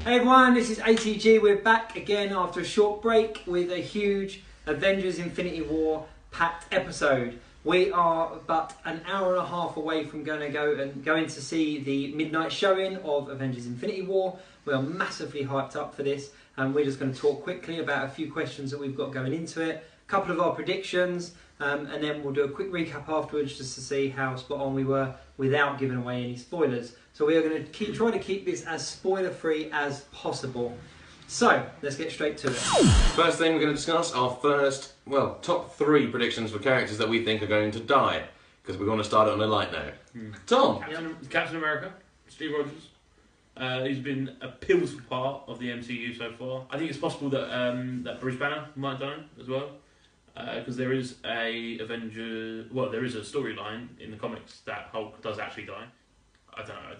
Hey everyone, this is ATG. We're back again after a short break with a huge Avengers Infinity War packed episode. We are but an hour and a half away from going to see the midnight showing of Avengers Infinity War. We are massively hyped up for this, and we're just going to talk quickly about a few questions that we've got going into it, a couple of our predictions, and then we'll do a quick recap afterwards just to see how spot on we were without giving away any spoilers. So we are going to try to keep this as spoiler-free as possible. So, let's get straight to it. First thing we're going to discuss our top 3 predictions for characters that we think are going to die. Because we're going to start it on a light note. Tom? Captain America, Steve Rogers. He's been a pivotal part of the MCU so far. I think it's possible that that Bruce Banner might die as well. Because there is a storyline in the comics that Hulk does actually die. I don't know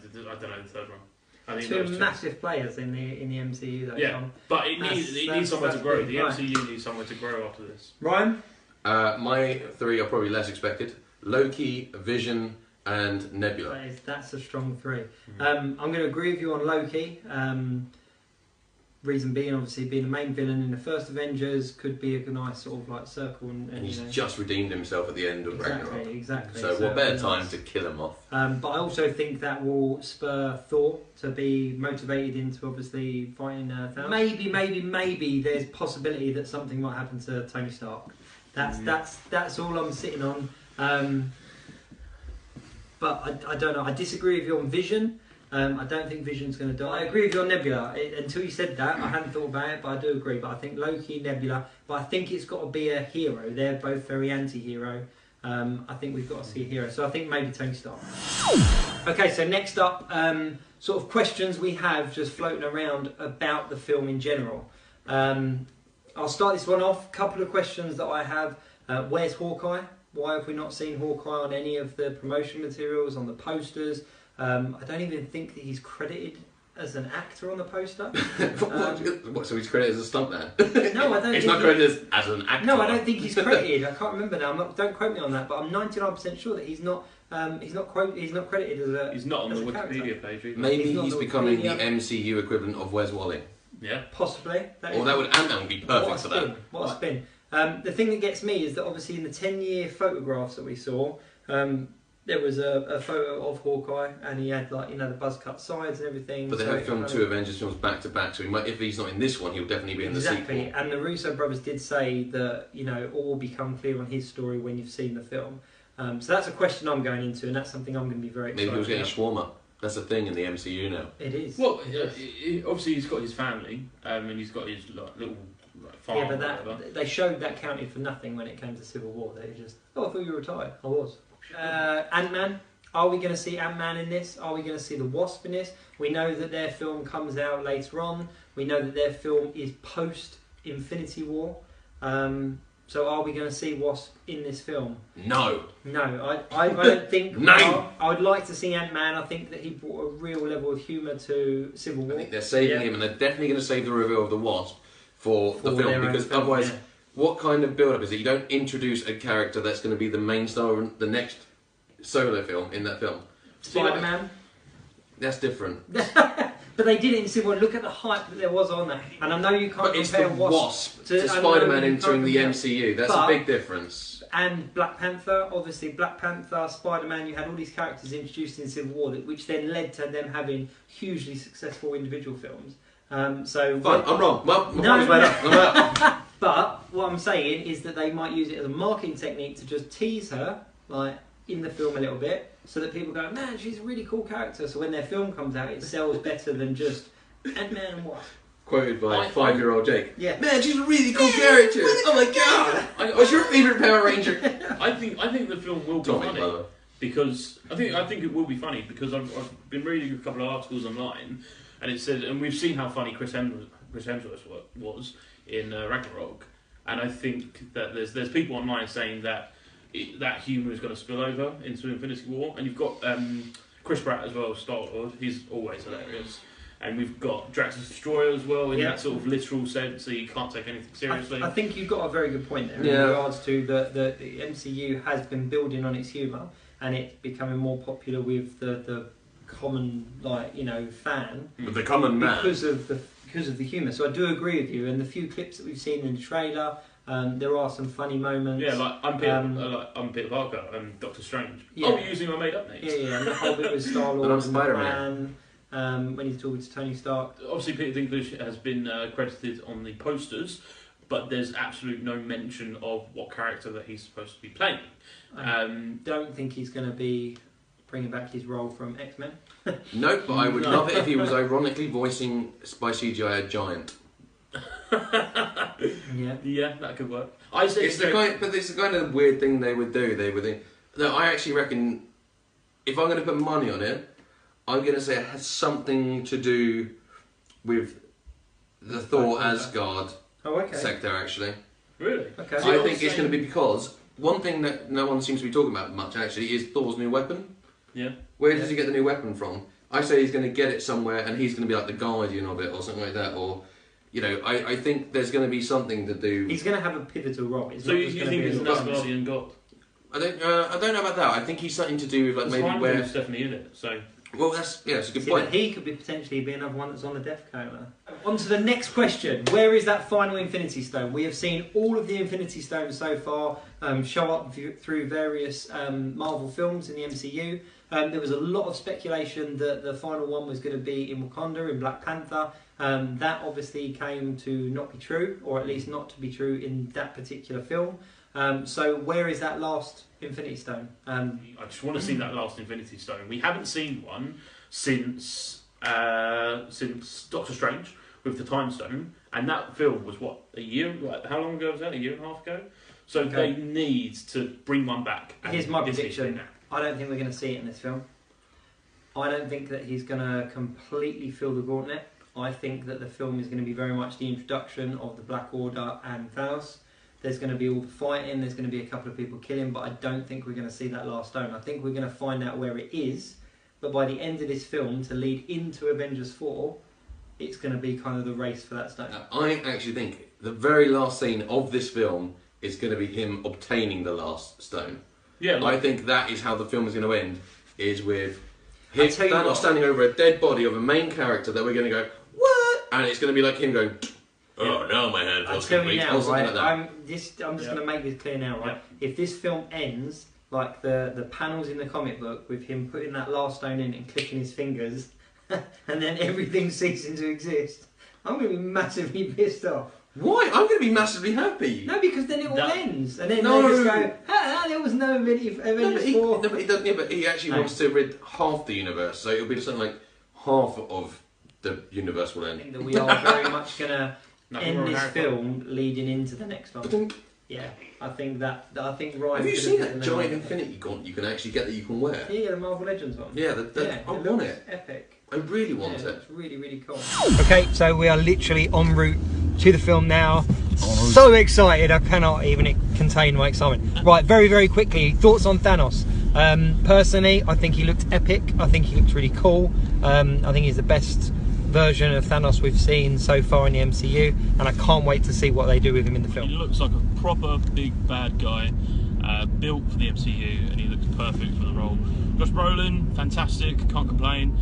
the third one. I think two massive players in the MCU though. Yeah, but it needs somewhere to grow. The MCU needs somewhere to grow after this. Ryan? My 3 are probably less expected. Loki, Vision and Nebula. That's a strong 3. I'm going to agree with you on Loki. Reason being, obviously, being the main villain in the first Avengers could be a nice sort of like circle. And he's just redeemed himself at the end of Ragnarok. Exactly. So what better time to kill him off? But I also think that will spur Thor to be motivated into obviously fighting Thanos. Maybe there's possibility that something might happen to Tony Stark. That's all I'm sitting on. But I don't know. I disagree with you on Vision. I don't think Vision's going to die. I agree with you on Nebula. Until you said that, I hadn't thought about it, but I do agree. But I think Loki, Nebula, but I think it's got to be a hero. They're both very anti-hero. I think we've got to see a hero. So I think maybe Tony Stark. Okay, so next up, sort of questions we have just floating around about the film in general. I'll start this one off. A couple of questions that I have. Where's Hawkeye? Why have we not seen Hawkeye on any of the promotion materials, on the posters? I don't even think that he's credited as an actor on the poster. What, so he's credited as a stuntman? No, I don't. He's not credited as an actor. No, I don't think he's credited. I can't remember now. Don't quote me on that, but I'm 99% sure that he's not. He's not credited as a. He's not on the Wikipedia character. page either. Maybe he's becoming the MCU equivalent of Where's Wally? Yeah, possibly. Ant-Man would be perfect for that. What a spin! The thing that gets me is that obviously in the 10-year photographs that we saw. There was a photo of Hawkeye, and he had the buzz cut sides and everything. But they have filmed 2 Avengers films back to back, so if he's not in this one, he'll definitely be in the sequel. Exactly, and the Russo brothers did say that all will become clear on his story when you've seen the film. So that's a question I'm going into, and that's something I'm going to be very excited about. Maybe he was getting shawarma. That's a thing in the MCU now. It is. Well, obviously he's got his family, and he's got his little farm. Yeah, but they showed that counted for nothing when it came to Civil War. They just, I thought you were retired. I was. Ant-Man. Are we going to see Ant-Man in this? Are we going to see the Wasp in this? We know that their film comes out later on. We know that their film is post-Infinity War. So are we going to see Wasp in this film? No. No, I don't think... No. I would like to see Ant-Man. I think that he brought a real level of humour to Civil War. I think they're saving him, and they're definitely going to save the reveal of the Wasp for the film, because otherwise... Yeah. What kind of build-up is it? You don't introduce a character that's going to be the main star of the next solo film in that film. Spider-Man? That's different. But they did it in Civil War. Look at the hype that there was on that. And I know you can't compare Wasp to Spider-Man entering the MCU. That's a big difference. And Black Panther, obviously Black Panther, Spider-Man, you had all these characters introduced in Civil War, which then led to them having hugely successful individual films. So fine, I'm wrong. Well, my point is made up. I'm out. But what I'm saying is that they might use it as a marketing technique to just tease her, like in the film a little bit, so that people go, man, she's a really cool character. So when their film comes out, it sells better than just Ant-Man and Wasp. Quoted by 5-year-old Jake. Yeah, man, she's a really cool character. Oh my god! What's your favourite Power Ranger? I think the film will be funny because I think it will be funny because I've been reading a couple of articles online, and it said, and we've seen how funny Chris Hemsworth was in Ragnarok, and I think that there's people online saying that that humour is going to spill over into Infinity War, and you've got Chris Pratt as well, Star-Lord. He's always hilarious, and we've got Drax the Destroyer as well in that sort of literal sense, so you can't take anything seriously. I think you've got a very good point there in regards to the MCU has been building on its humour, and it's becoming more popular with the common, like, you know, fan. The common man. Because of the humour. So I do agree with you. And the few clips that we've seen in the trailer, there are some funny moments. Yeah, like I'm Peter Parker and Doctor Strange. Yeah. I'll be using my made-up names. Yeah, and the whole bit with Star-Lord and Spider-Man. When he's talking to Tony Stark. Obviously, Peter Dinklage has been credited on the posters, but there's absolute no mention of what character that he's supposed to be playing. I don't think he's going to be bringing back his role from X-Men. No, but I would love it if he was ironically voicing by CGI a giant. Yeah, that could work. But it's the kind of weird thing they would do. They would think. No, I actually reckon if I'm going to put money on it, I'm going to say it has something to do with the Thor Asgard sector, actually. Really? Okay. I think it's going to be because one thing that no one seems to be talking about much, actually, is Thor's new weapon. Yeah. Where does he get the new weapon from? I say he's going to get it somewhere and he's going to be like the guardian of it or something like that. Or, you know, I think there's going to be something to do... He's going to have a pivotal role. So you think he's an Asgardian god? I don't know about that. I think he's something to do with like maybe where... Heimdall's definitely in it, so... Well, it's a good point. He could potentially be another one that's on the death counter. On to the next question. Where is that final Infinity Stone? We have seen all of the Infinity Stones so far show up through various Marvel films in the MCU. There was a lot of speculation that the final one was going to be in Wakanda, in Black Panther. That obviously came to not be true, or at least not to be true in that particular film. So where is that last Infinity Stone? I just want to see that last Infinity Stone. We haven't seen one since Doctor Strange with the Time Stone, and that film was what, a year? Like, how long ago was that? A year and a half ago. So they need to bring one back. Here's my prediction. I don't think we're going to see it in this film. I don't think that he's going to completely fill the gauntlet. I think that the film is going to be very much the introduction of the Black Order and Thanos. There's going to be all the fighting, there's going to be a couple of people killing, but I don't think we're going to see that last stone. I think we're going to find out where it is, but by the end of this film, to lead into Avengers 4, it's going to be kind of the race for that stone. I actually think the very last scene of this film is going to be him obtaining the last stone. Yeah, I think that is how the film is going to end, is with him standing over a dead body of a main character that we're going to go, what? And it's going to be like him going... Oh, no, my hand feels complete. Now, right, like that. I'm just going to make this clear now, right? Yeah. If this film ends like the panels in the comic book with him putting that last stone in and clicking his fingers, and then everything ceasing to exist, I'm going to be massively pissed off. Why? I'm going to be massively happy. No, because then it all ends, and then they just go, there was no Avengers 4. No, but he actually wants to rid half the universe, so it'll be something like half of the universe will end. I think that we are very much going to end this film leading into the next one. Yeah, I think Ryan... Have you seen that giant Infinity Gauntlet you can actually get that you can wear? Yeah, the Marvel Legends one. Yeah, I want it. Epic. I really want it. It's really, really cool. Okay, so we are literally en route to the film now. So excited, I cannot even contain my excitement. Right, very, very quickly, thoughts on Thanos. Personally, I think he looked epic. I think he looked really cool. I think he's the best version of Thanos we've seen so far in the MCU, and I can't wait to see what they do with him in the film. He looks like a proper big bad guy, built for the MCU, and he looks perfect for the role. Josh Brolin, fantastic, can't complain.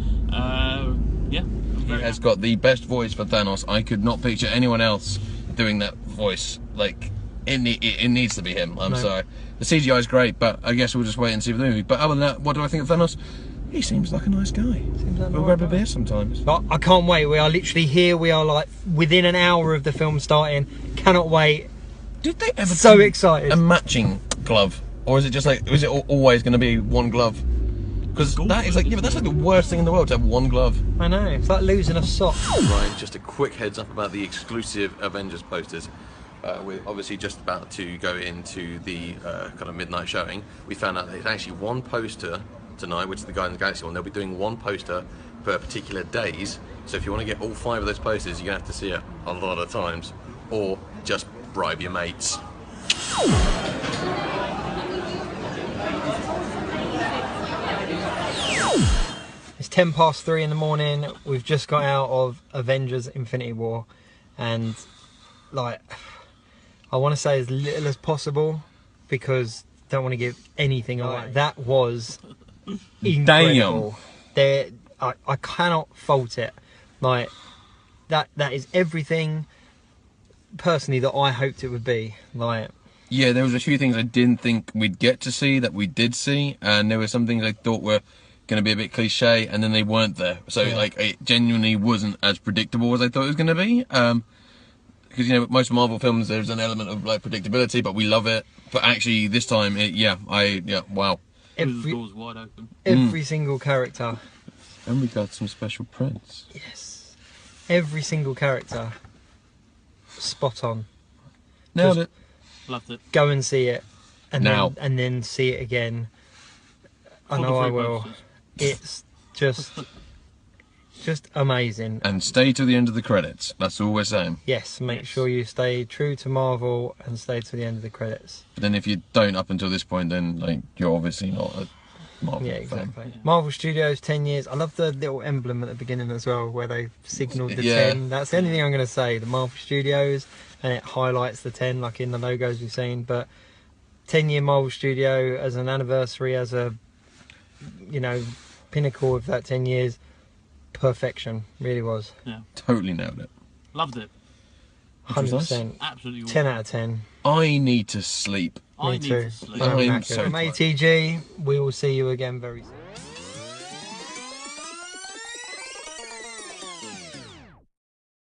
Yeah. He has got the best voice for Thanos. I could not picture anyone else doing that voice. Like, it needs to be him. I'm sorry. The CGI is great, but I guess we'll just wait and see the movie. But other than that, what do I think of Thanos? He seems like a nice guy. We'll grab a beer sometimes. But I can't wait. We are literally here. We are like within an hour of the film starting. Cannot wait. Did they ever so excited? A matching glove, or is it just like? Is it always going to be one glove? Because that is like, but that's like the worst thing in the world to have one glove. I know. It's like losing a sock. Right. Just a quick heads up about the exclusive Avengers posters. We're obviously just about to go into the kind of midnight showing. We found out that there's actually one poster tonight, which is the Guardians of the Galaxy one. They'll be doing one poster per particular days, so if you want to get all 5 of those posters, you're going to have to see it a lot of times, or just bribe your mates. It's 3:10 in the morning. We've just got out of Avengers Infinity War, and like, I want to say as little as possible because I don't want to give anything away. That was incredible. I cannot fault it. Like that is everything personally that I hoped it would be. Like, yeah, there was a few things I didn't think we'd get to see that we did see, and there were some things I thought were going to be a bit cliche, and then they weren't there. So like it genuinely wasn't as predictable as I thought it was going to be. Because you know, most Marvel films there's an element of like predictability, but we love it. But actually, this time, wow. The doors wide open. Every single character. And we got some special prints. Yes. Every single character. Spot on. Nailed it. Loved it. Go and see it. And Now. then see it again. I know I will. It's just amazing. And stay to the end of the credits. That's all we're saying. Yes, make sure you stay true to Marvel and stay to the end of the credits. But then if you don't up until this point, then like you're obviously not a Marvel Yeah, fan. exactly. Yeah. Marvel Studios 10 years. I love the little emblem at the beginning as well, where they signalled the 10. That's the only thing I'm going to say. The Marvel Studios, and it highlights the 10, like in the logos we've seen. But 10-year Marvel Studio as an anniversary, as a pinnacle of that 10 years. Perfection, really was. Yeah, totally nailed it. Loved it. 100%. Absolutely. 10 out of 10. I need to sleep. I Me need too. to sleep. I'm so From ATG, we will see you again very soon.